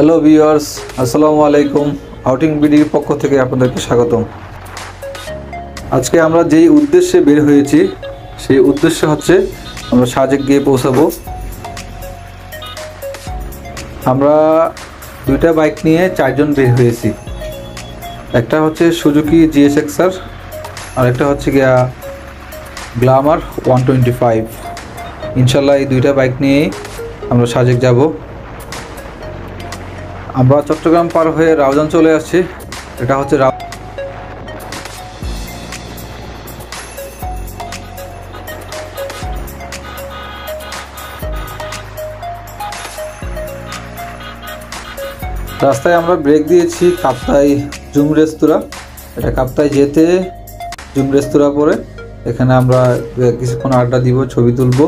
Hello viewers, আসসালামু আলাইকুম। Outing বিডির পক্ষ থেকে আপনাদেরকে স্বাগতম। আজকে আমরা যেই উদ্দেশ্যে বের হয়েছি সেই উদ্দেশ্য হচ্ছে আমরা সাজেক গিয়ে পৌঁছাবো। আমরা দুইটা বাইক নিয়ে 4 জন বের হয়েছি। একটা হচ্ছে সুজুকি GSX-R আর একটা হচ্ছে গিয়া গ্ল্যামার 125। ইনশাল্লাহ এই দুইটা বাইক নিয়েই আমরা সাজেক যাব। আমরা চট্টগ্রাম পার হয়ে রাউজান চলে আসছি। এটা হচ্ছে রাস্তায় আমরা ব্রেক দিয়েছি কাপ্তাই জুম রেস্তোরাঁ। এটা কাপ্তাই যেতে জুম রেস্তোরাঁ পরে এখানে আমরা কিছুক্ষণ আড্ডা দিব, ছবি তুলব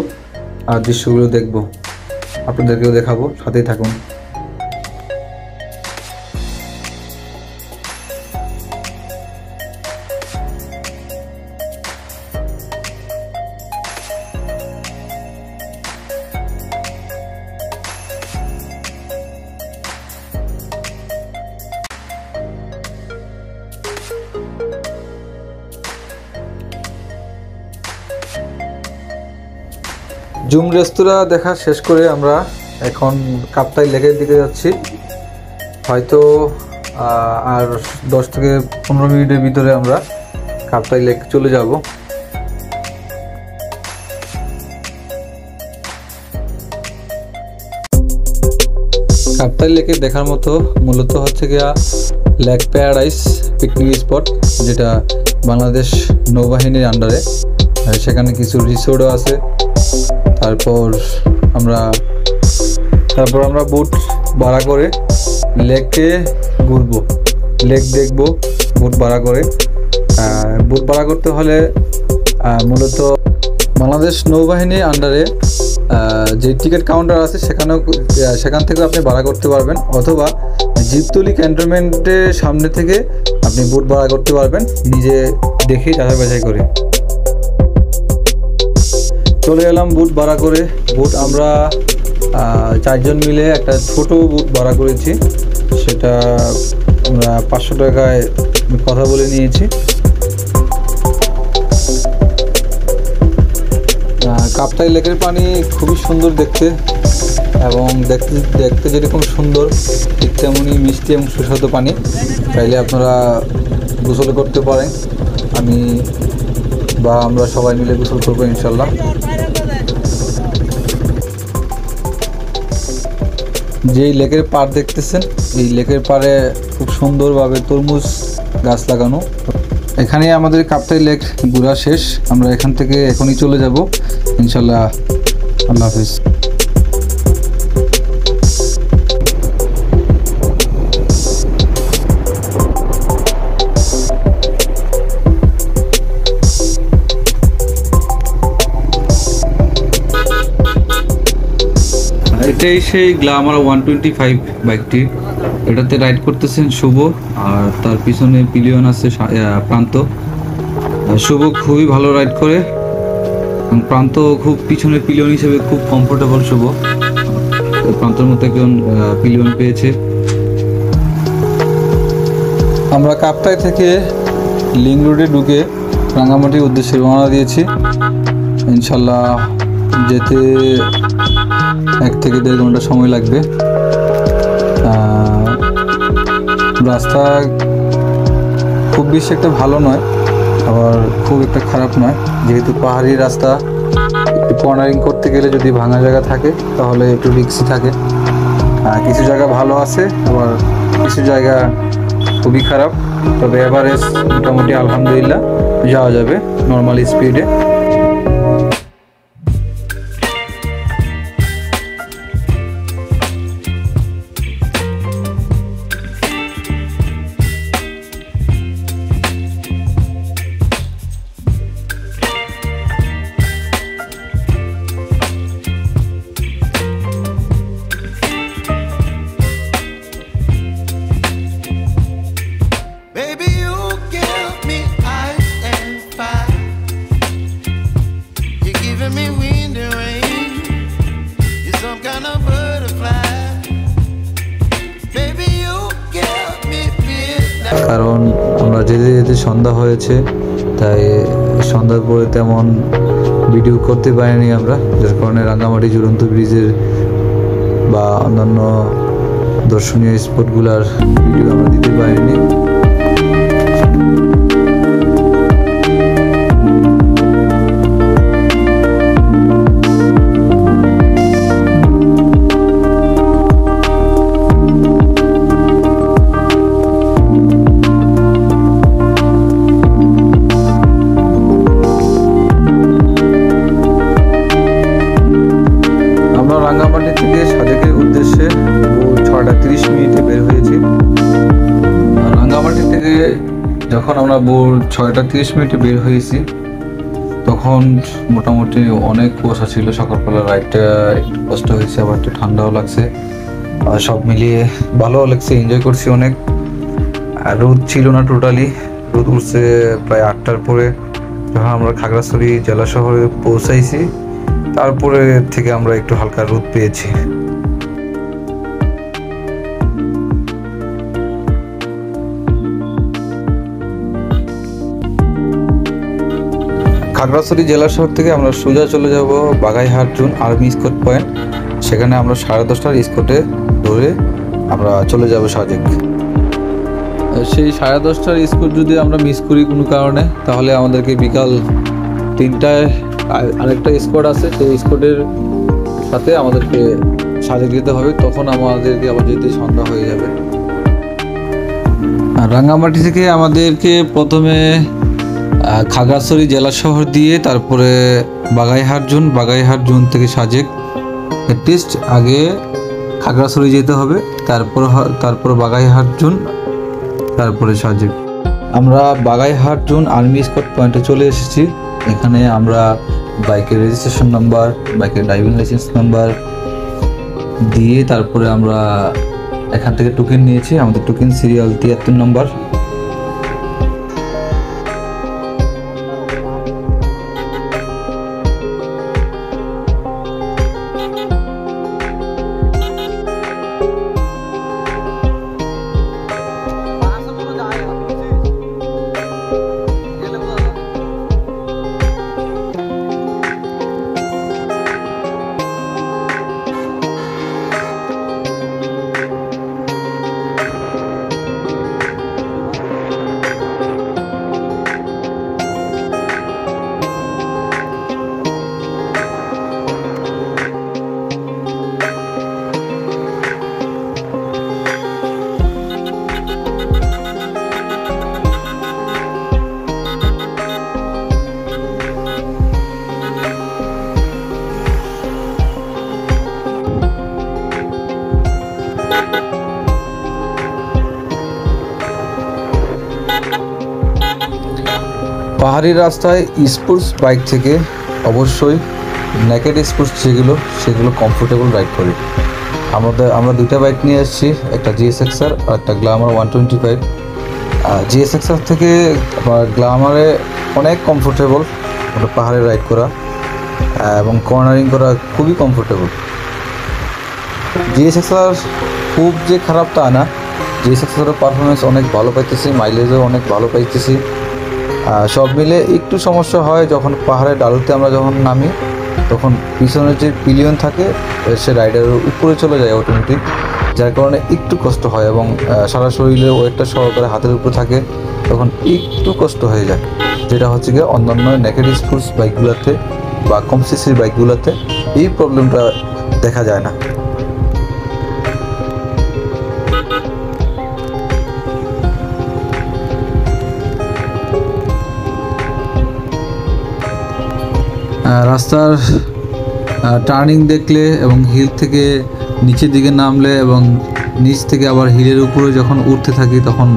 আর দৃশ্যগুলো দেখব, আপনাদেরকেও দেখাবো, সাথেই থাকুন। জুম রেস্তোরাঁ দেখা শেষ করে আমরা এখন কাপ্তাই লেকের দিকে যাচ্ছি। হয়তো আর 10 থেকে 15 মিনিটের ভিতরে আমরা কাপ্তাই লেক চলে যাব। কাপ্তাই লেকে দেখার মতো মূলত হচ্ছে গিয়া লেক প্যারাডাইস পিকনিক স্পট, যেটা বাংলাদেশ নৌবাহিনীর আন্ডারে। সেখানে কিছু রিসোর্টও আছে। তারপর আমরা বোট ভাড়া করে লেকে ঘুরবো, লেক দেখবো বোট ভাড়া করে। বোট ভাড়া করতে হলে মূলত বাংলাদেশ নৌবাহিনীর আন্ডারে যে টিকিট কাউন্টার আছে সেখান থেকে আপনি ভাড়া করতে পারবেন, অথবা জিপতলি ক্যান্টনমেন্টের সামনে থেকে আপনি বোট ভাড়া করতে পারবেন, নিজে দেখে যাচাই বাছাই করে। চলে এলাম বোট ভাড়া করে। বোট আমরা 4 জন মিলে একটা ছোট বোট ভাড়া করেছি। সেটা আমরা 500 টাকায় কথা বলে নিয়েছি। কাপ্তাই লেকের পানি খুবই সুন্দর দেখতে, এবং দেখতে যেরকম সুন্দর ঠিক তেমনই মিষ্টি এবং সুস্বাদু পানি। চাইলে আপনারা গোসল করতে পারেন, আমরা সবাই মিলে গোসল করবো ইনশাল্লাহ। যেই লেকের পাড় দেখতেছেন, এই লেকের পাড়ে খুব সুন্দরভাবে তরমুজ গাছ লাগানো। এখানেই আমাদের কাপ্তাই লেক ঘোরা শেষ। আমরা এখান থেকে এখনই চলে যাব ইনশাল্লাহ। আল্লাহ হাফিজ। এটাই সেই গ্ল্যামার 125 বাইকটি। এটাতে রাইড করতেছেন শুভ, আর তার পিছনে পিলিয়ন আছে প্রান্ত। শুভ খুবই ভালো রাইড করে, প্রান্ত খুব পিছনে পিলিয়ন হিসেবে খুব কমফোর্টেবল। শুভ প্রান্তর মতো একজন পিলিয়ন পেয়েছে। আমরা কাপ্তাই থেকে লিঙ্ক রোডে ঢুকে রাঙ্গামাটির উদ্দেশ্যে রওনা দিয়েছি। ইনশাল্লাহ যেতে 1 থেকে 1.5 ঘন্টা সময় লাগবে। রাস্তা খুব বেশি একটা ভালো নয়, আবার খুব একটা খারাপ নয়। যেহেতু পাহাড়ি রাস্তা, কর্নারিং করতে গেলে যদি ভাঙা জায়গা থাকে তাহলে একটু রিস্কি থাকে। কিছু জায়গা ভালো আছে, আবার কিছু জায়গা খুবই খারাপ। তবে এভারেজ মোটামুটি আলহামদুলিল্লাহ যাওয়া যাবে নর্মাল স্পিডে। কারণ আমরা যেতে যেতে সন্ধ্যা হয়েছে, তাই সন্ধ্যার পরে তেমন ভিডিও করতে পারিনি আমরা, যার কারণে রাঙ্গামাটি ঝুলন্ত ব্রিজের বা অন্যান্য দর্শনীয় স্পটগুলোর ভিডিও আমরা দিতে পারিনি। রাঙ্গামাটি থেকে সাজেকের উদ্দেশ্যে ভোর 6:30 বের হয়েছি। রাঙ্গামাটি থেকে যখন আমরা ভোর 6:30 বের হয়েছি তখন মোটামুটি অনেক কুয়াশা ছিল। সকালবেলা রাইডটা একটু কষ্ট হয়েছে, আবার একটু ঠান্ডাও লাগছে, আর সব মিলিয়ে ভালোও লাগছে, এনজয় করছি অনেক। আর রোদ ছিল না টোটালি, রোদ উঠছে প্রায় 8টার পরে যখন আমরা খাগড়াছড়ি জেলা শহরে পৌঁছাইছি, তারপরে থেকে আমরা একটু হালকা রোদ পেয়েছি। খাগড়াছড়ি জেলা শহর থেকে আমরা সোজা চলে যাব Bagaihat zone army squad point. সেখানে আমরা 10:30টার স্কোয়াডে ধরে আমরা চলে যাব সাজেক। সেই 10:30টার স্কোয়াড যদি আমরা মিস করি কোনো কারণে, তাহলে আমাদেরকে বিকাল 3টায় আরেকটা স্কোয়াড আছে, সেই স্কোয়াডের সাথে আমাদেরকে সাজেক যেতে হবে। তখন আমাদেরকে আবার যেতে সন্ধ্যা হয়ে যাবে। রাঙ্গামাটি থেকে আমাদেরকে প্রথমে খাগড়াছড়ি জেলা শহর দিয়ে তারপরে বাগাইহাট জোন থেকে সাজেক। অ্যাটলিস্ট আগে খাগড়াছড়ি যেতে হবে, তারপর বাগাইহাট জোন, তারপরে সাজেক। আমরা বাগাইহাট জোন আর্মি স্কোয়াড পয়েন্টে চলে এসেছি। এখানে আমরা বাইকের রেজিস্ট্রেশন নাম্বার, বাইকের ড্রাইভিং লাইসেন্স নাম্বার দিয়ে তারপরে আমরা এখান থেকে টোকেন নিয়েছি। আমাদের টোকেন সিরিয়াল 73 নম্বর। পাহাড়ি রাস্তায় স্পোর্টস বাইক থেকে অবশ্যই নেকেড স্পোর্টস সেগুলো কমফোর্টেবল রাইড করি। আমরা দুইটা বাইক নিয়ে এসেছি, একটা GSXR আর একটা গ্ল্যামার 125। GSXR থেকে গ্ল্যামারে অনেক কমফোর্টেবল পাহাড়ে রাইড করা এবং কর্নারিং করা খুবই কমফোর্টেবল। GSXR খুব যে খারাপ তা না, GSXR পারফরমেন্স অনেক ভালো পাইতেছি, মাইলেজও অনেক ভালো পাইতেছি। সব মিলে একটু সমস্যা হয় যখন পাহাড়ের ডালুতে আমরা যখন নামি, তখন পিছনের যে পিলিয়ন থাকে সে রাইডারের উপরে চলে যায় অটোমেটিক, যার কারণে একটু কষ্ট হয় এবং সারা শরীরে ওয়েটটা সহকারে হাতের উপরে থাকে, তখন একটু কষ্ট হয়ে যায়। যেটা হচ্ছে গিয়ে অন্যান্য নেকেড স্পোর্টস বাইকগুলোতে বা কম সিসির বাইকগুলোতে এই প্রবলেমটা দেখা যায় না। রাস্তার টার্নিং দেখলে এবং হিল থেকে নিচের দিকে নামলে এবং নিচ থেকে আবার হিলের উপরে যখন উঠতে থাকি তখন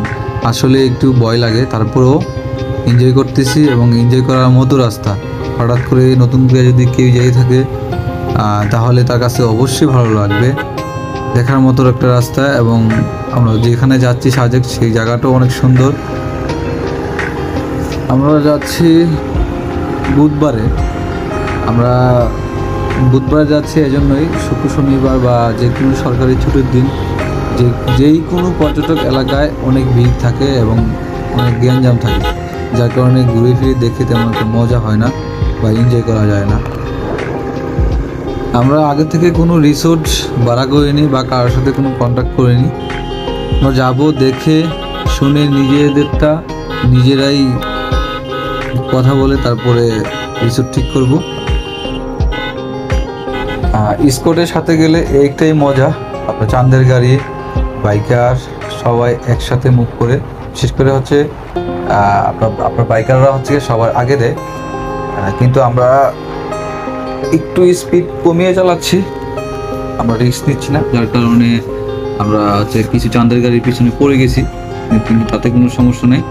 আসলে একটু ভয় লাগে। তারপরেও এনজয় করতেছি এবং এনজয় করার মতো রাস্তা। হঠাৎ করে নতুন করে যদি কেউ যাই থাকে তাহলে তার কাছে অবশ্যই ভালো লাগবে। দেখার মতো একটা রাস্তা এবং আমরা যেখানে যাচ্ছি সাজেক সেই জায়গাটাও অনেক সুন্দর। আমরা যাচ্ছি বুধবারে, আমরা বুধবার যাচ্ছি এজন্যই, শুক্র শনিবার বা যে কোনো সরকারি ছুটির দিন যেই কোনো পর্যটক এলাকায় অনেক ভিড় থাকে এবং অনেক গ্যাঞ্জাম থাকে, যার কারণে ঘুরে ফিরে দেখে তেমন একটা মজা হয় না বা এনজয় করা যায় না। আমরা আগে থেকে কোনো রিসোর্ট ভাড়া করিনি বা কারোর সাথে কোনো কন্ট্যাক্ট করিনি। আমরা যাবো, দেখে শুনে নিজেদেরটা নিজেরাই কথা বলে তারপরে রিসোর্ট ঠিক করব। স্কটের সাথে গেলে একটাই মজা, আপনার চাঁদের গাড়ি, বাইকার সবাই একসাথে মুভ করে, বিশেষ করে হচ্ছে আপনার বাইকাররা হচ্ছে সবার আগে দেয়, কিন্তু আমরা একটু স্পিড কমিয়ে চালাচ্ছি, আমরা রিস্ক নিচ্ছি না, যার কারণে আমরা হচ্ছে কিছু চাঁদের গাড়ির পিছনে পড়ে গেছি, কিন্তু তাতে কোনো সমস্যা নেই।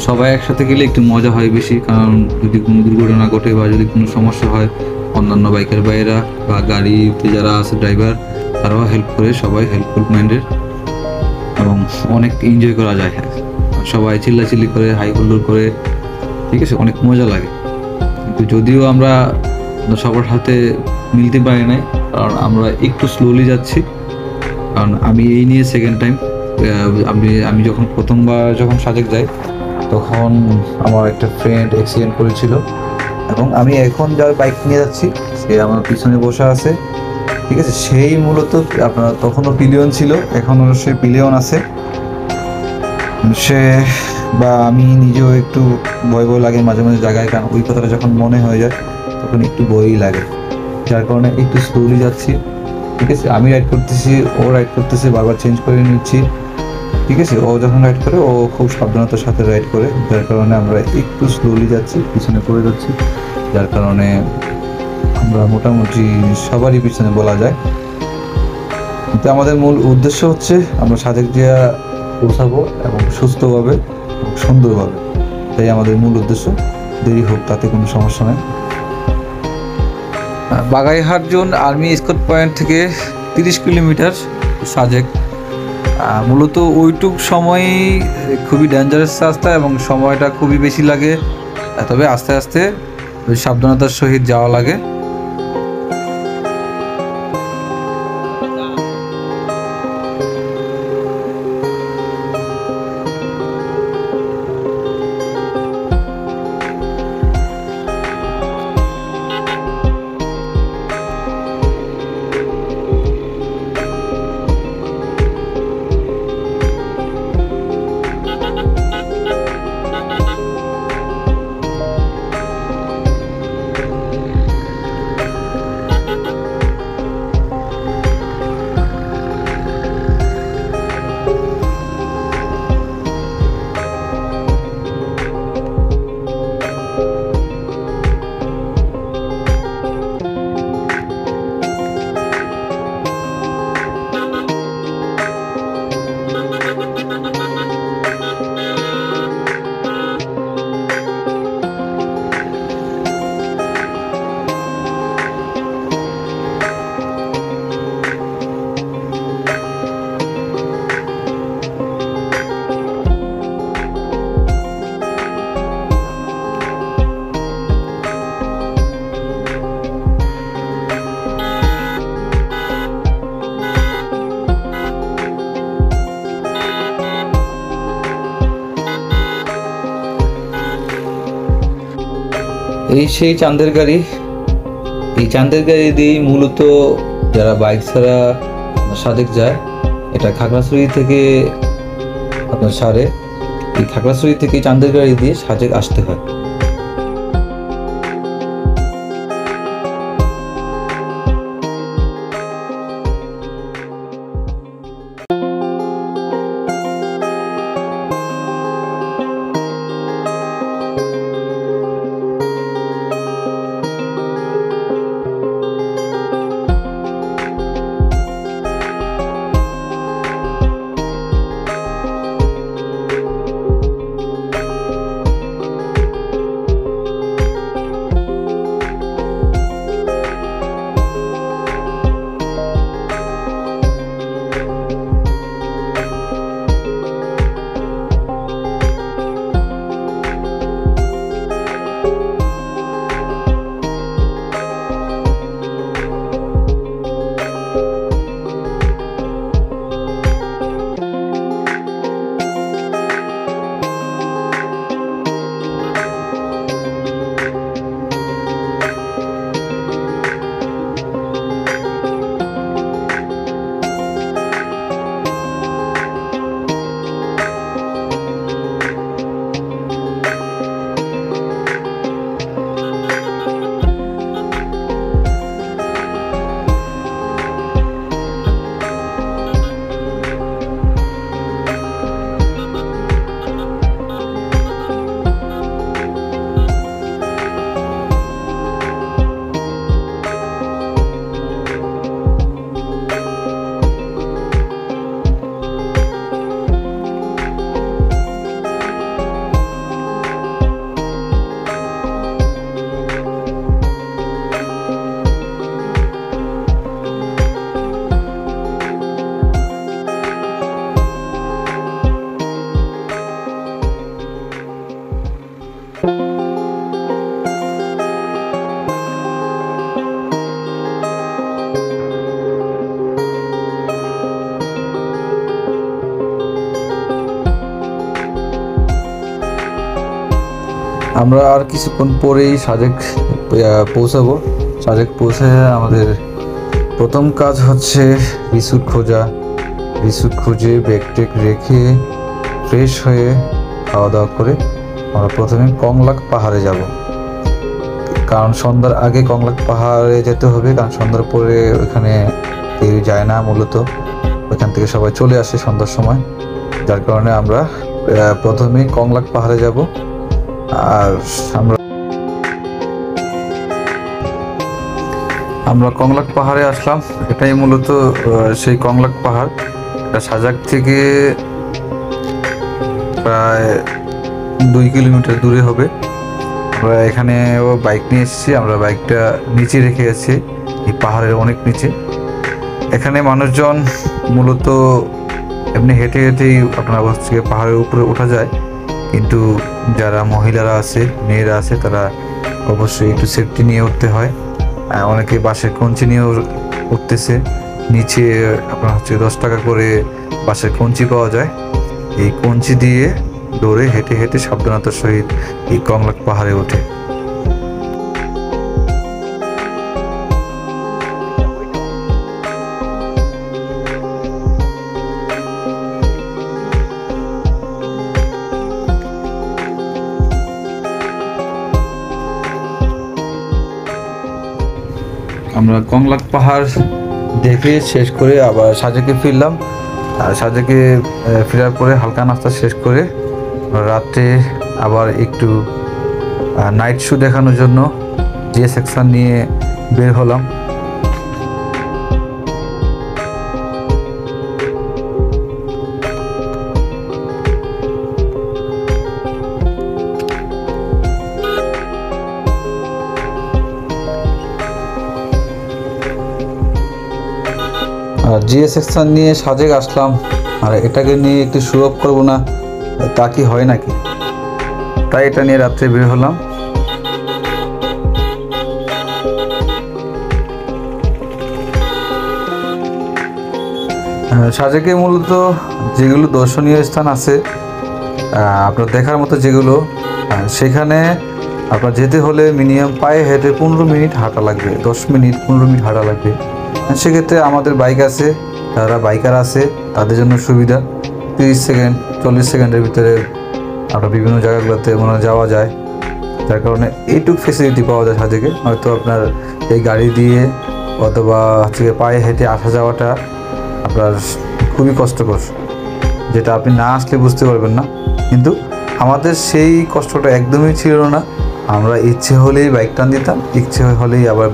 সবাই একসাথে গেলে একটু মজা হয় বেশি, কারণ যদি কোনো দুর্ঘটনা ঘটে বা যদি কোনো সমস্যা হয়, অন্যান্য বাইকের ভাইয়েরা বা গাড়িতে যারা আছে ড্রাইভার, তারাও হেল্প করে, সবাই হেল্পফুল মাইন্ডের এবং অনেক এনজয় করা যায়। সবাই চিল্লাচিল্লি করে, হাই হুল্লোড় করে, ঠিক আছে, অনেক মজা লাগে। কিন্তু যদিও আমরা সবার সাথে মিলতে পারি নাই, কারণ আমরা একটু স্লোলি যাচ্ছি, কারণ আমি এই নিয়ে সেকেন্ড টাইম, আমি যখন প্রথমবার যখন সাজেক যাই তখন আমার একটা ফ্রেন্ড অ্যাক্সিডেন্ট করেছিল, এবং আমি এখন যার বাইক নিয়ে যাচ্ছি সে আমার পিছনে বসে আছে, ঠিক আছে। সেই মূলত আপনার তখনও পিলিয়ন ছিল, এখনও সে পিলিয়ন আছে, সে বা আমি নিজেও একটু ভয় ভয় লাগে মাঝে মাঝে জায়গায়, কারণ ওই কথাটা যখন মনে হয়ে যায় তখন একটু ভয়ই লাগে, যার কারণে একটু স্লোলি যাচ্ছি, ঠিক আছে। আমি রাইড করতেছি, ও রাইড করতেছে, বারবার চেঞ্জ করে নিচ্ছি, ঠিক আছে। ও যখন রাইড করে ও খুব সাবধানতার সাথে রাইড করে, যার কারণে আমরা একটু স্লোলি যাচ্ছি, পিছনে পড়ে যাচ্ছি, যার কারণে আমরা মোটামুটি সবারই পিছনে বলা যায়। কিন্তু আমাদের মূল উদ্দেশ্য হচ্ছে আমরা সাজেক জিয়া পৌঁছাবো এবং সুস্থভাবে সুন্দরভাবে, তাই আমাদের মূল উদ্দেশ্য। দেরি হোক তাতে কোনো সমস্যা নেই। Bagaihat zone army Scott point থেকে 30 কিলোমিটার সাজেক। মূলত ওইটুক সময় খুবই ডেঞ্জারাস রাস্তা এবং সময়টা খুবই বেশি লাগে, তবে আস্তে আস্তে সাবধানতার সহিত যাওয়া লাগে। এই সেই চাঁদের গাড়ি, এই চাঁদের গাড়ি দিয়েই মূলত যারা বাইক ছাড়া সাজেক যায়, এটা খাগড়াছড়ি থেকে আপনার সারে, এই খাগড়াছড়ি থেকে চাঁদের গাড়ি দিয়ে সাজেক আসতে হয়। আমরা আর কিছুক্ষণ পরেই সাজেক পৌঁছাবো। সাজেক পৌঁছে আমাদের প্রথম কাজ হচ্ছে রিসোর্ট খোঁজা। রিসোর্ট খুঁজে ব্যাগ টেক রেখে ফ্রেশ হয়ে খাওয়া দাওয়া করে আমরা প্রথমে কংলাক পাহাড়ে যাব, কারণ সন্ধ্যার আগে কংলাক পাহাড়ে যেতে হবে, কারণ সন্ধ্যার পরে ওখানে কেউ যায় না, মূলত ওখান থেকে সবাই চলে আসে সন্ধ্যার সময়। যার কারণে আমরা প্রথমে কংলাক পাহাড়ে যাব। আর আমরা কংলাক পাহাড়ে আসলাম। এটাই মূলত সেই কংলাক পাহাড়। সাজাক থেকে প্রায় 2 কিলোমিটার দূরে হবে। আমরা এখানে বাইক নিয়ে এসেছি, আমরা বাইকটা নিচে রেখে আছি, এই পাহাড়ের অনেক নিচে। এখানে মানুষজন মূলত এমনি হেঁটে হেঁটেই আপনার থেকে পাহাড়ের উপরে ওঠা যায়, কিন্তু যারা মহিলারা আছে, মেয়েরা আছে, তারা অবশ্যই একটু সেফটি নিয়ে উঠতে হয়। অনেকে বাঁশের কঞ্চি নিয়েও উঠতেছে। নিচে আপনার 10 টাকা করে বাঁশের কঞ্চি পাওয়া যায়। এই কঞ্চি দিয়ে দৌড়ে হেঁটে হেঁটে সাবধানতার সহিত এই কংলাক পাহাড়ে ওঠে। আমরা কংলাক পাহাড় দেখে শেষ করে আবার সাজেকে ফিরলাম। আর সাজেকে ফেরার পরে হালকা নাস্তা শেষ করে রাত্রে আবার একটু নাইট শো দেখানোর জন্য যে সেকশন নিয়ে বের হলাম। আর জিএ সেকশন নিয়ে সাজেক আসলাম, আর এটাকে নিয়ে একটু শো অফ করবো না, তা কি হয় নাকি? তাই এটা নিয়ে রাত্রে বের হলাম। সাজেকে মূলত যেগুলো দর্শনীয় স্থান আছে আপনার দেখার মতো যেগুলো, সেখানে আপনার যেতে হলে মিনিমাম পায়ে হেঁটে 15 মিনিট হাঁটা লাগবে, 10 মিনিট 15 মিনিট হাঁটা লাগবে। সেক্ষেত্রে আমাদের বাইক আছে, যারা বাইকার আছে তাদের জন্য সুবিধা, 30 সেকেন্ড 40 সেকেন্ডের ভিতরে আপনার বিভিন্ন জায়গাগুলোতে মনে যাওয়া যায়। যার কারণে এইটুকু ফেসিলিটি পাওয়া যায় সাজেকে। হয়তো আপনার এই গাড়ি দিয়ে অথবা পায়ে হেঁটে আসা যাওয়াটা আপনার খুবই কষ্টকর, যেটা আপনি না আসলে বুঝতে পারবেন না। কিন্তু আমাদের সেই কষ্টটা একদমই ছিল না। আমরা ইচ্ছে হলেই বাইক টান দিতাম, ইচ্ছে হলেই আবার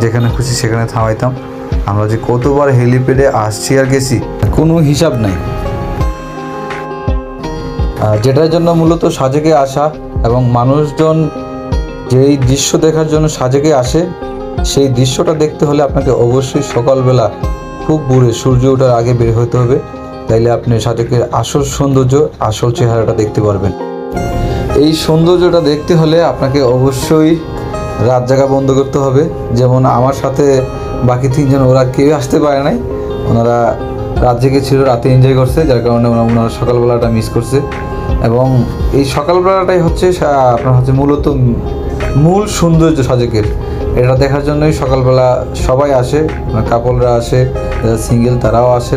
যেখানে খুশি সেখানে থামাইতাম। আমরা যে কতবার হেলিপ্যাডে আসছি আর গেছি কোনো হিসাব নাই। যেটার জন্য মূলত সাজেকে আসা এবং মানুষজন যেই দৃশ্য দেখার জন্য সাজেকে আসে, সেই দৃশ্যটা দেখতে হলে আপনাকে অবশ্যই সকালবেলা খুব ভোরে সূর্য ওঠার আগে বের হতে হবে, তাইলে আপনি সাজেকের আসল সৌন্দর্য, আসল চেহারাটা দেখতে পারবেন। এই সৌন্দর্যটা দেখতে হলে আপনাকে অবশ্যই রাত জাগা বন্ধ করতে হবে। যেমন আমার সাথে বাকি 3 জন, ওরা কেউ আসতে পারে নাই, ওনারা রাত জেগে ছিল, রাতে এনজয় করছে, যার কারণে ওনারা সকালবেলাটা মিস করছে। এবং এই সকালবেলাটাই হচ্ছে আপনার মূলত মূল সৌন্দর্য সাজেকের। এটা দেখার জন্যই সকালবেলা সবাই আসে, কাপলরা আসে, যারা সিঙ্গেল তারাও আসে।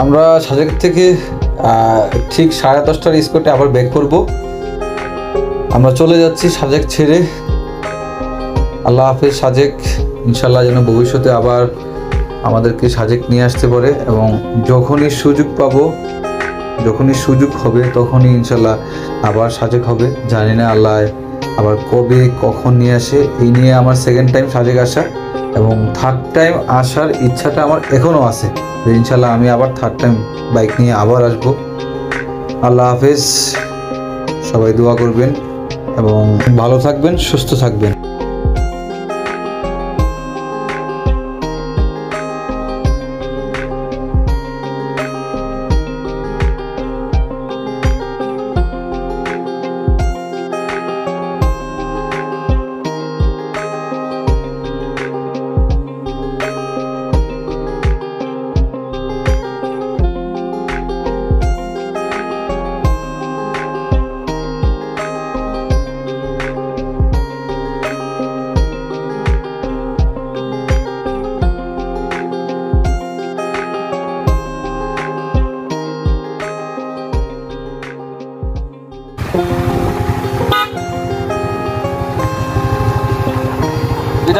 আমরা সাজেক থেকে ঠিক 10:30টার স্পটে আবার ব্যাক করব। আমরা চলে যাচ্ছি সাজেক ছেড়ে। আল্লাহ হাফেজ সাজেক। ইনশাল্লাহ যেন ভবিষ্যতে আবার আমাদেরকে সাজেক নিয়ে আসতে পারে, এবং যখনই সুযোগ পাবো, যখনই সুযোগ হবে তখনই ইনশাল্লাহ আবার সাজেক হবে। জানি না আল্লাহ আবার কবে কখন নিয়ে আসে। এই নিয়ে আমার 2nd টাইম সাজেক আসা, এবং 3rd টাইম আসার ইচ্ছাটা আমার এখনও আছে যে ইনশাল্লাহ আমি আবার 3rd টাইম বাইক নিয়ে আবার আসবো। আল্লাহ হাফেজ, সবাই দোয়া করবেন এবং ভালো থাকবেন, সুস্থ থাকবেন।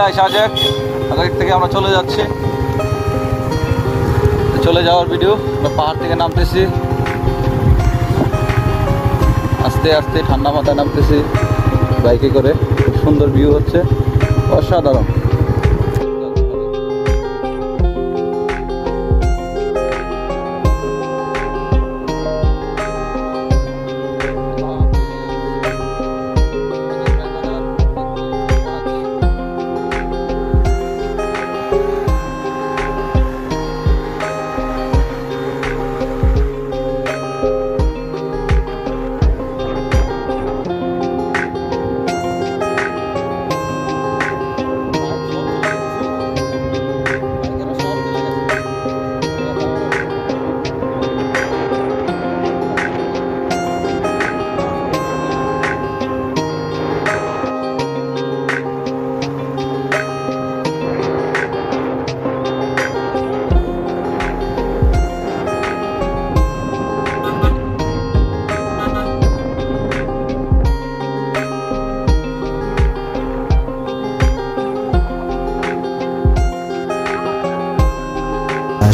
যায় সাজেক থেকে আমরা চলে যাচ্ছি, চলে যাওয়ার ভিডিও। আমরা পাহাড় থেকে নামতেছি আস্তে আস্তে, ঠান্ডা মাথায় নামতেছি বাইকে করে। খুব সুন্দর ভিউ হচ্ছে, অসাধারণ।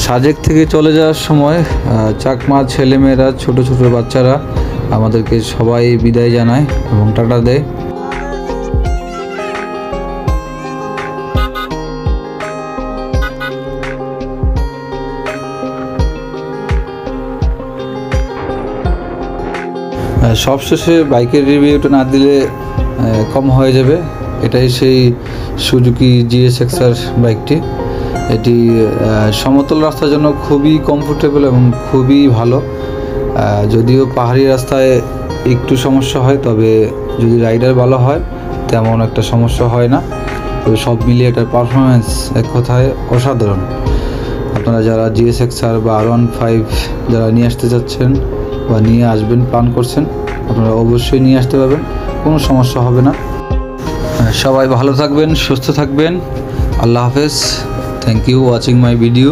সাজেক থেকে চলে যাওয়ার সময় চাকমা ছেলেমেয়েরা, ছোট ছোট বাচ্চারা আমাদেরকে সবাই বিদায় জানায় এবং টাটা দেয়। সবশেষে বাইকের রিভিউটা না দিলে কম হয়ে যাবে। এটাই সেই সুজুকি GSX-R বাইকটি। এটি সমতল রাস্তার জন্য খুবই কমফোর্টেবল এবং খুবই ভালো। যদিও পাহাড়ি রাস্তায় একটু সমস্যা হয়, তবে যদি রাইডার ভালো হয় তেমন একটা সমস্যা হয় না। তবে সব মিলিয়ে এটার পারফরমেন্স এক কথায় অসাধারণ। আপনারা যারা GSX-R বা R15 যারা নিয়ে আসতে চাচ্ছেন বা নিয়ে আসবেন প্ল্যান করছেন, আপনারা অবশ্যই নিয়ে আসতে পারবেন, কোনো সমস্যা হবে না। সবাই ভালো থাকবেন, সুস্থ থাকবেন। আল্লাহ হাফেজ। Thank you watching my video.